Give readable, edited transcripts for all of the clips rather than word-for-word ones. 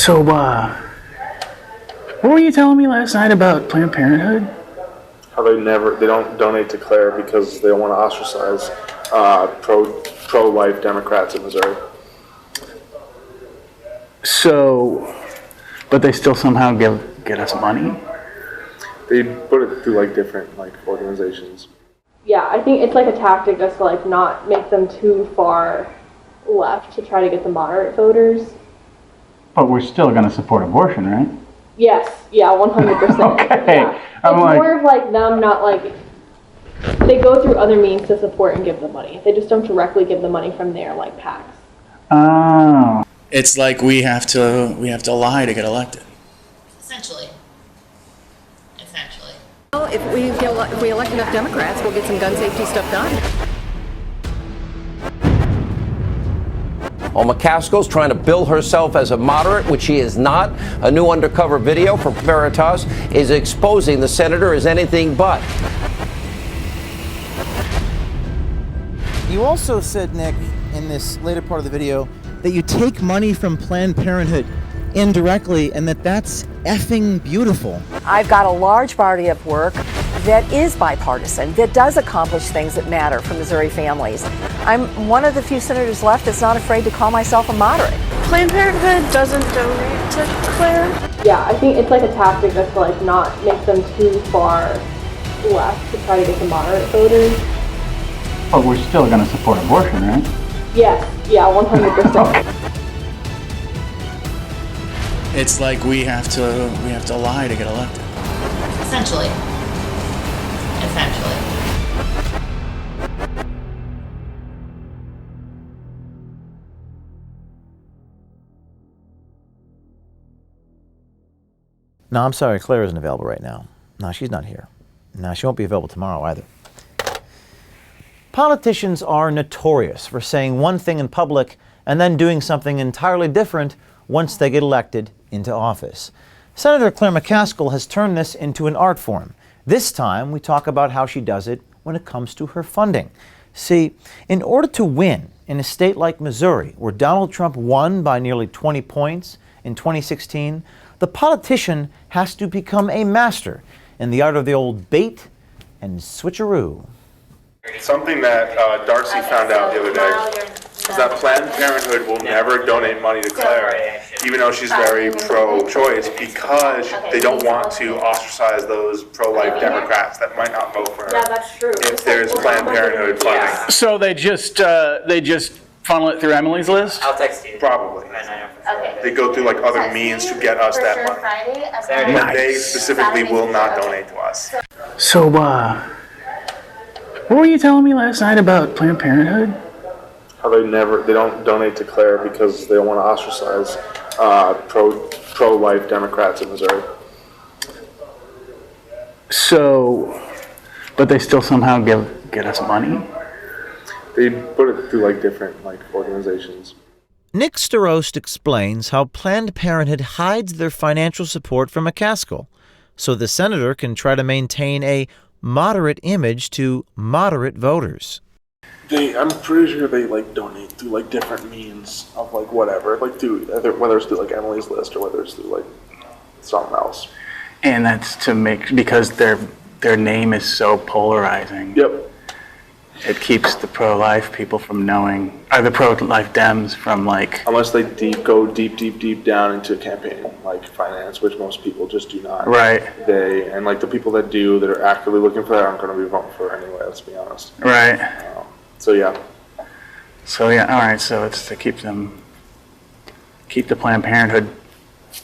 So, what were you telling me last night about Planned Parenthood? How they don't donate to Claire because they don't want to ostracize pro-life Democrats in Missouri. So, but they still somehow get us money? They put it through like different like organizations. Yeah, I think it's like a tactic just to like not make them too far left to try to get the moderate voters. But we're still going to support abortion, right? Yes, yeah, 100%. Okay. Yeah. It's more of like them not like, they go through other means to support and give the money. They just don't directly give the money from their like PACs. Oh. It's like we have to lie to get elected. Essentially. Well, if we elect enough Democrats, we'll get some gun safety stuff done. Well, McCaskill's trying to bill herself as a moderate, which she is not. A new undercover video from Veritas is exposing the senator as anything but. You also said, Nick, in this later part of the video, that you take money from Planned Parenthood indirectly and that's effing beautiful. I've got a large body of work that is bipartisan, that does accomplish things that matter for Missouri families. I'm one of the few senators left that's not afraid to call myself a moderate. Planned Parenthood doesn't donate to Claire? Yeah, I think it's like a tactic just to like not make them too far left to try to get the moderate voters. But we're still going to support abortion, right? Yes, yeah, 100%. It's like we have to lie to get elected. Essentially. No, I'm sorry, Claire isn't available right now. No, she's not here. No, she won't be available tomorrow either. Politicians are notorious for saying one thing in public and then doing something entirely different once they get elected into office. Senator Claire McCaskill has turned this into an art form. This time, we talk about how she does it when it comes to her funding. See, in order to win in a state like Missouri, where Donald Trump won by nearly 20 points in 2016, the politician has to become a master in the art of the old bait and switcheroo. Something that Darcy found out the other day is that Planned Parenthood will never donate money to Claire, even though she's very pro-choice, because they don't want to ostracize those pro-life Democrats that might not vote for her. Yeah, that's true. If there's Planned Parenthood funding. So they just funnel it through Emily's list? I'll text you. Probably. Okay. They go through like other means to get us that money. But they specifically will not donate to us. So, what were you telling me last night about Planned Parenthood? How they don't donate to Claire because they don't want to ostracize pro-life Democrats in Missouri. So, but they still somehow get us money? They put it through like different like organizations. Nick Starost explains how Planned Parenthood hides their financial support from McCaskill, so the senator can try to maintain a moderate image to moderate voters. I'm pretty sure they like donate through like different means of like whatever, like through whether it's through like Emily's list or whether it's through like something else. And that's because their name is so polarizing. Yep. It keeps the pro-life people from knowing, or the pro-life Dems from like... Unless they go deep down into campaign like finance, which most people just do not. Right. And like the people that do, that are actively looking for that, aren't going to be voting for her anyway, let's be honest. Right. So yeah, all right, so it's to keep the Planned Parenthood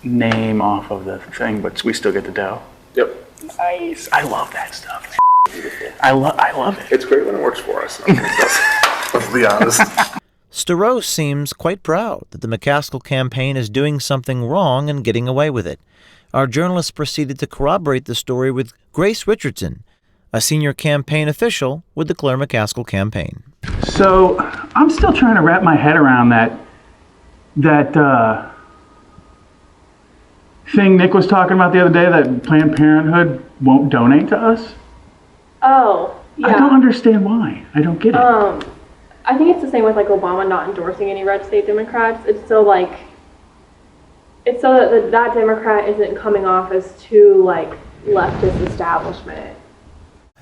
name off of the thing, but we still get the dough. Yep. Nice. I love that stuff. I love it. It's great when it works for us. Let's be honest. Starost seems quite proud that the McCaskill campaign is doing something wrong and getting away with it. Our journalist proceeded to corroborate the story with Grace Richardson, a senior campaign official with the Claire McCaskill campaign. So I'm still trying to wrap my head around that thing Nick was talking about the other day, that Planned Parenthood won't donate to us. Oh, yeah. I don't understand why. I don't get it. I think it's the same with like Obama not endorsing any red state Democrats. It's still like It's so that that Democrat isn't coming off as too, like, leftist establishment.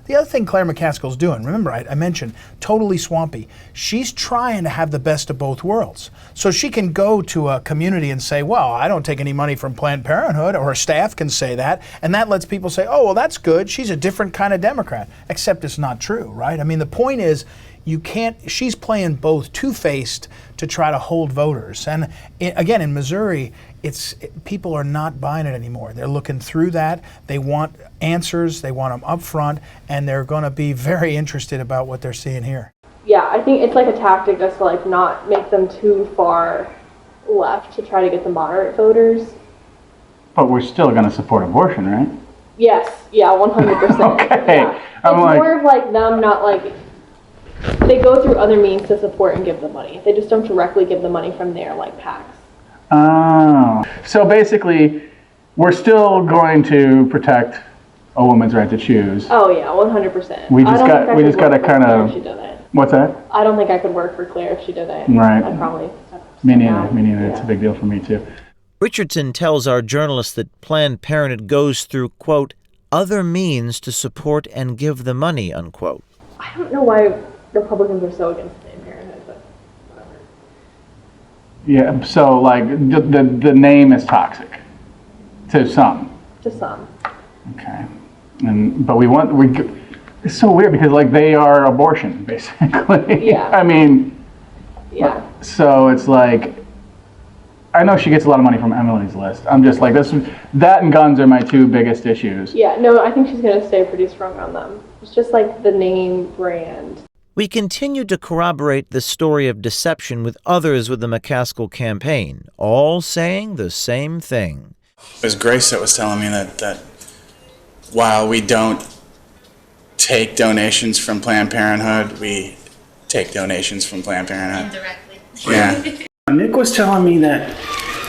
The other thing Claire McCaskill's doing, remember I mentioned, totally swampy. She's trying to have the best of both worlds. So she can go to a community and say, well, I don't take any money from Planned Parenthood, or her staff can say that, and that lets people say, oh, well, that's good. She's a different kind of Democrat. Except it's not true, right? I mean, the point is, she's playing both two-faced to try to hold voters. And again, in Missouri, people are not buying it anymore. They're looking through that. They want answers. They want them up front, and they're going to be very interested about what they're seeing here. Yeah, I think it's like a tactic just to like not make them too far left to try to get the moderate voters. But we're still going to support abortion, right? Yes, yeah, 100%. Okay. Yeah. It's more of like them not like, they go through other means to support and give the money. They just don't directly give the money from their like PACs. Oh, so basically, we're still going to protect a woman's right to choose. Oh yeah, 100%. We just got to kind of. If she did it. What's that? I don't think I could work for Claire if she did it. Right. I'd probably. Me neither. Me neither. It's a big deal for me too. Richardson tells our journalist that Planned Parenthood goes through, quote, other means to support and give the money, unquote. I don't know why Republicans are so against Planned Parenthood, but whatever. Yeah. So like the name is toxic to some. To some. Okay. But it's so weird because like they are abortion basically. Yeah. I mean. Yeah. So it's like, I know she gets a lot of money from Emily's List. I'm just like, that and guns are my two biggest issues. Yeah, no, I think she's going to stay pretty strong on them. It's just like the name brand. We continue to corroborate the story of deception with others with the McCaskill campaign, all saying the same thing. It was Grace that was telling me that while we don't take donations from Planned Parenthood, we take donations from Planned Parenthood. Indirectly. Yeah. Nick was telling me that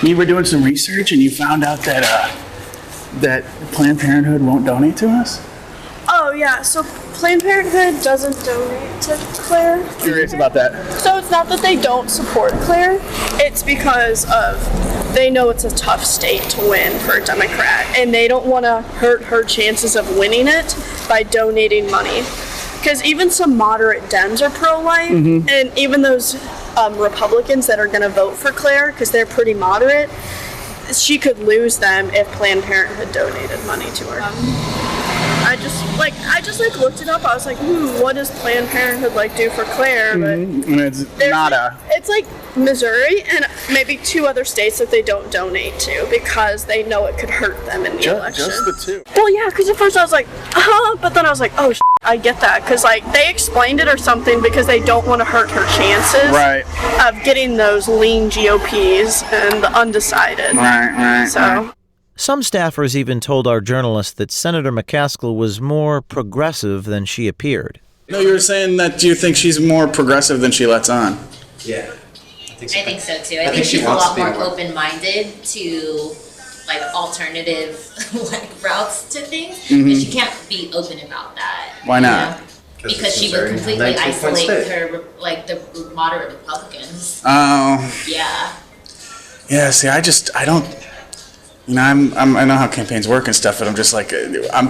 you were doing some research and you found out that Planned Parenthood won't donate to us? Oh yeah, so Planned Parenthood doesn't donate to Claire. Curious about that. So it's not that they don't support Claire, it's because they know it's a tough state to win for a Democrat, and they don't want to hurt her chances of winning it by donating money. Because even some moderate Dems are pro-life, and even those Republicans that are going to vote for Claire, because they're pretty moderate, she could lose them if Planned Parenthood donated money to her. I just looked it up. I was like, what does Planned Parenthood do for Claire? But And it's nada. it's like Missouri and maybe 2 other states that they don't donate to because they know it could hurt them in the election. Just the 2. Well, yeah, because at first I was like, but then I was like, oh, I get that, because they explained it or something because they don't want to hurt her chances of getting those lean GOPs and the undecided. Right. So. Some staffers even told our journalist that Senator McCaskill was more progressive than she appeared. No, you were saying that you think she's more progressive than she lets on. Yeah. I think so too. I think she's a lot more open-minded to alternative routes to things, but she can't be open about that. Why not? Because she would completely isolate her, the moderate Republicans. Oh. Yeah. Yeah. See, I don't. I know how campaigns work and stuff, but I'm just I'm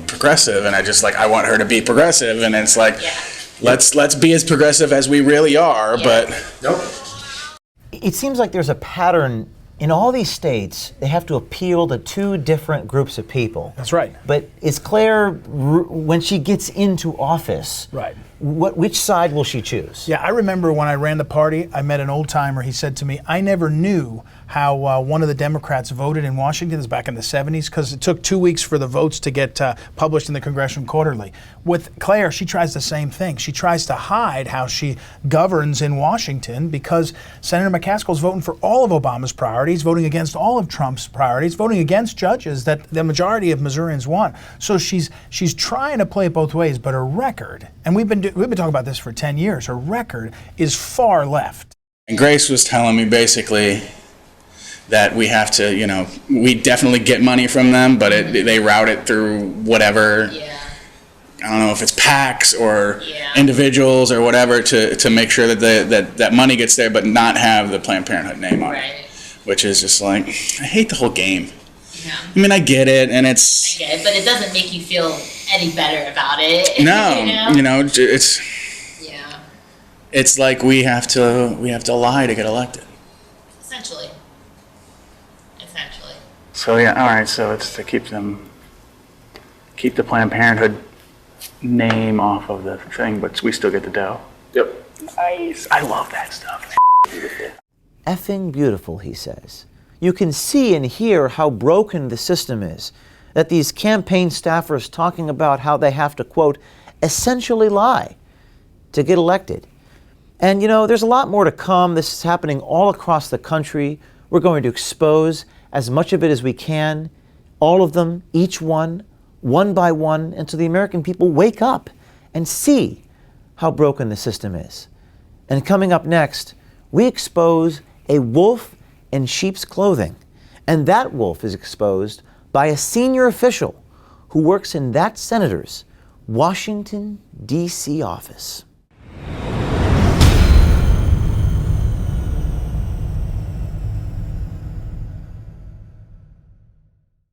progressive, and I want her to be progressive, and it's let's be as progressive as we really are, but nope. It seems like there's a pattern in all these states. They have to appeal to 2 different groups of people. That's right. But is Claire, when she gets into office, right, which side will she choose? Yeah, I remember when I ran the party, I met an old timer. He said to me, I never knew how one of the Democrats voted in Washington. This was back in the 70s, because it took 2 weeks for the votes to get published in the Congressional Quarterly. With Claire, she tries the same thing. She tries to hide how she governs in Washington because Senator McCaskill's voting for all of Obama's priorities, voting against all of Trump's priorities, voting against judges that the majority of Missourians want. So she's trying to play it both ways, but her record, and we've been talking about this for 10 years, her record is far left. And Grace was telling me basically that we have to, we definitely get money from them, but they route it through whatever. Yeah. I don't know if it's PACs or individuals or whatever to make sure that that money gets there, but not have the Planned Parenthood name on it. which is just like, I hate the whole game. Yeah. I mean, I get it, and it's... I get it, but it doesn't make you feel any better about it. No, it's... Yeah. It's like we have to lie to get elected. Essentially. So yeah, all right, so it's to keep the Planned Parenthood name off of the thing, but we still get the dough. Yep. Nice. I love that stuff. Effing beautiful, he says. You can see and hear how broken the system is, that these campaign staffers talking about how they have to, quote, essentially lie to get elected. And there's a lot more to come. This is happening all across the country. We're going to expose as much of it as we can, all of them, each one by one, until the American people wake up and see how broken the system is. And coming up next, we expose a wolf in sheep's clothing. And that wolf is exposed by a senior official who works in that senator's Washington, D.C. office.